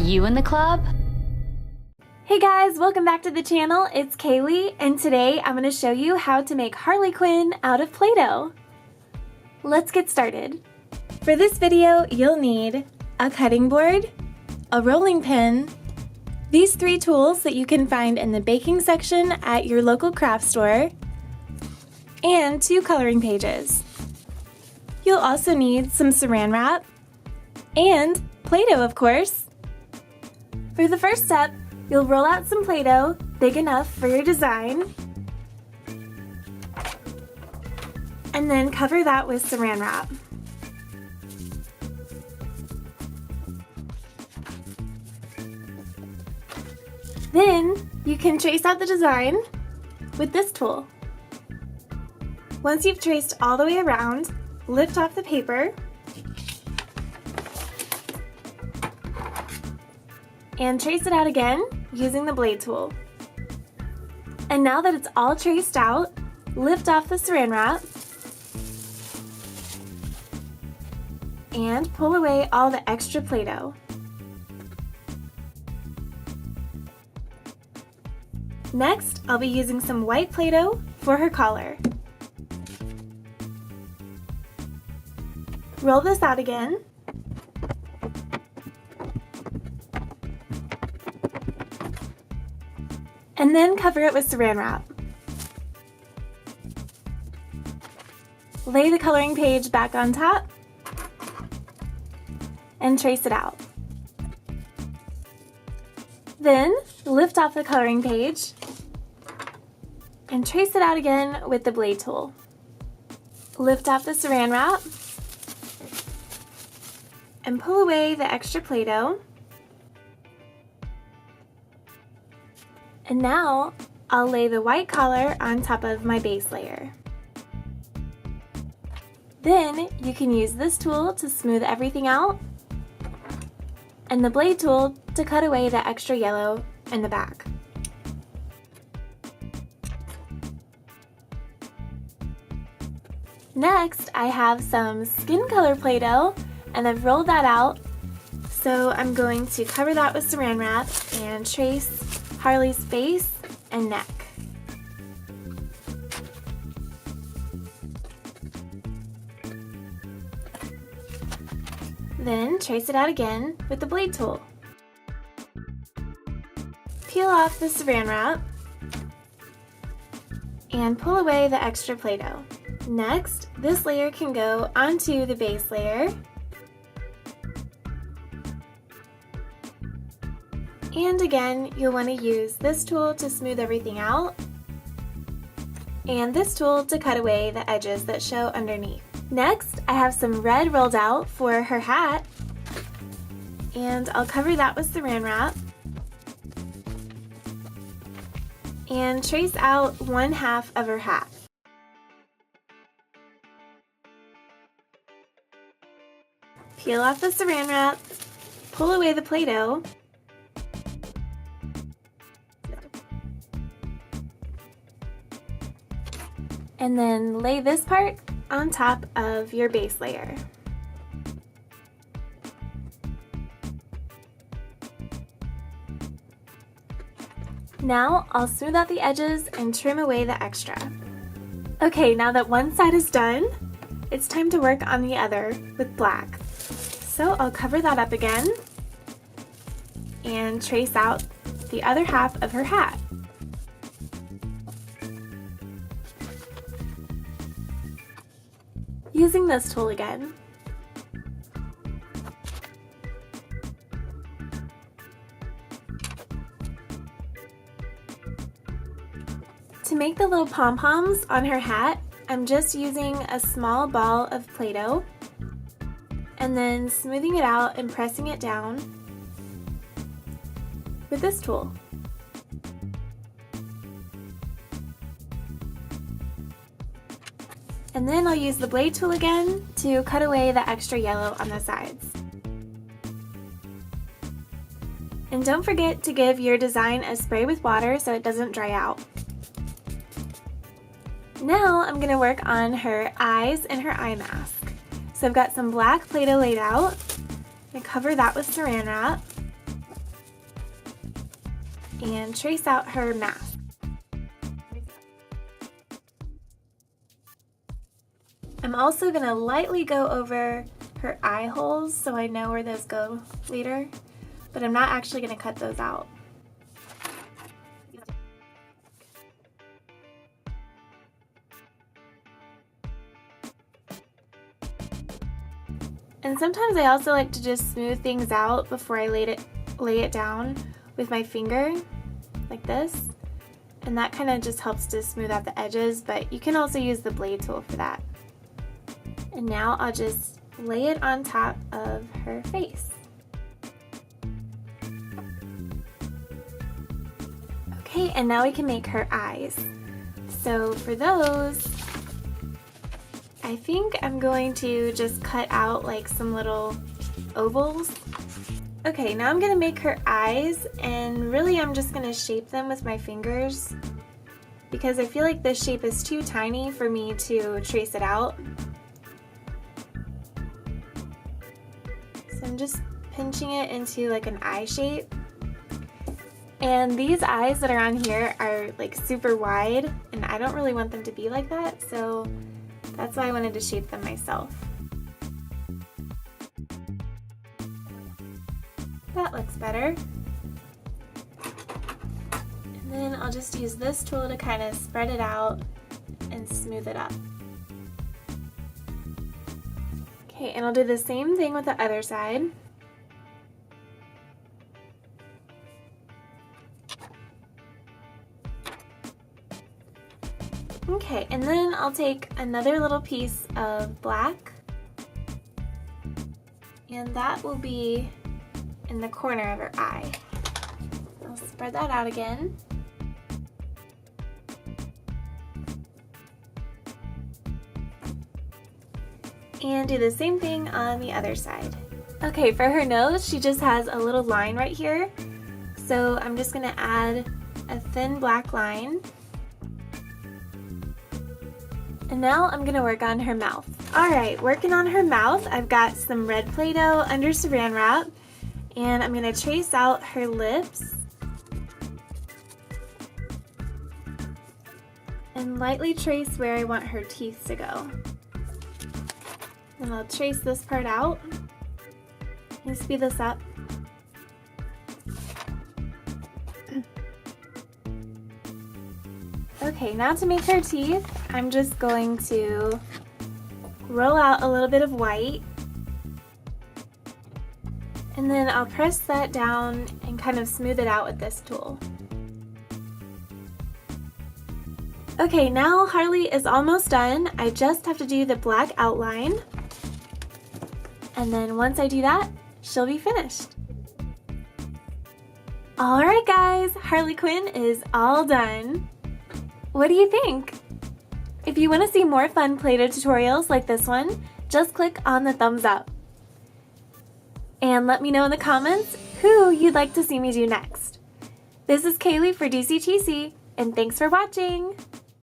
you in the club? Hey guys, welcome back to the channel. It's Kaylee, and today I'm going to show you how to make Harley Quinn out of Play-Doh. Let's get started. For this video, you'll need a cutting board, a rolling pin, these 3 tools that you can find in the baking section at your local craft store, and 2 coloring pages. You'll also need some saran wrap and Play-Doh, of course. For the first step, you'll roll out some Play-Doh big enough for your design, and then cover that with saran wrap. Then you can trace out the design with this tool. Once you've traced all the way around, lift off the paper and trace it out again using the blade tool. And now that it's all traced out, lift off the saran wrap and pull away all the extra Play-Doh. Next, I'll be using some white Play-Doh for her collar. Roll this out again. And then cover it with saran wrap. Lay the coloring page back on top and trace it out. Then lift off the coloring page and trace it out again with the blade tool. Lift off the saran wrap and pull away the extra Play-Doh. And now I'll lay the white collar on top of my base layer. Then you can use this tool to smooth everything out and the blade tool to cut away the extra yellow in the back. Next, I have some skin color Play-Doh, and I've rolled that out, so I'm going to cover that with saran wrap and trace Harley's face and neck. Then trace it out again with the blade tool. Peel off the saran wrap and pull away the extra Play-Doh. Next, this layer can go onto the base layer. And again, you'll want to use this tool to smooth everything out and this tool to cut away the edges that show underneath. Next, I have some red rolled out for her hat, and I'll cover that with saran wrap and trace out 1/2 of her hat. Peel off the saran wrap, pull away the Play-Doh, and then lay this part on top of your base layer. Now I'll smooth out the edges and trim away the extra. Okay, now that one side is done, it's time to work on the other with black. So I'll cover that up again and trace out the other half of her hat. Using this tool again. To make the little pom-poms on her hat, I'm just using a small ball of Play-Doh and then smoothing it out and pressing it down with this tool. And then I'll use the blade tool again to cut away the extra yellow on the sides. And don't forget to give your design a spray with water so it doesn't dry out. Now I'm going to work on her eyes and her eye mask. So I've got some black Play-Doh laid out. I cover that with saran wrap. and trace out her mask. I'm also going to lightly go over her eye holes so I know where those go later, but I'm not actually going to cut those out. And sometimes I also like to just smooth things out before I lay it down with my finger, like this. And that kind of just helps to smooth out the edges, but you can also use the blade tool for that. And now I'll just lay it on top of her face. Okay, and now we can make her eyes. So for those, I think I'm going to just cut out like some little ovals. Okay, now I'm gonna make her eyes, and really I'm just gonna shape them with my fingers because I feel like this shape is too tiny for me to trace it out. So I'm just pinching it into like an eye shape. And these eyes that are on here are like super wide, and I don't really want them to be like that, so that's why I wanted to shape them myself. That looks better. And then I'll just use this tool to kind of spread it out and smooth it up. Okay, and I'll do the same thing with the other side. Okay, and then I'll take another little piece of black, and that will be in the corner of her eye. I'll spread that out again. And do the same thing on the other side. Okay, for her nose, she just has a little line right here. So I'm just gonna add a thin black line. And now I'm gonna work on her mouth. Alright, working on her mouth, I've got some Red Play Doh under Saran Wrap, and I'm gonna trace out her lips and lightly trace where I want her teeth to go. And I'll trace this part out. Let me speed this up. Okay, now to make her teeth, I'm just going to roll out a little bit of white, and then I'll press that down and kind of smooth it out with this tool. Okay, now Harley is almost done. I just have to do the black outline, and then once I do that, she'll be finished. Alright guys, Harley Quinn is all done. What do you think? If you want to see more fun Play-Doh tutorials like this one, just click on the thumbs up. And let me know in the comments who you'd like to see me do next. This is Kaylee for DCTC, and thanks for watching!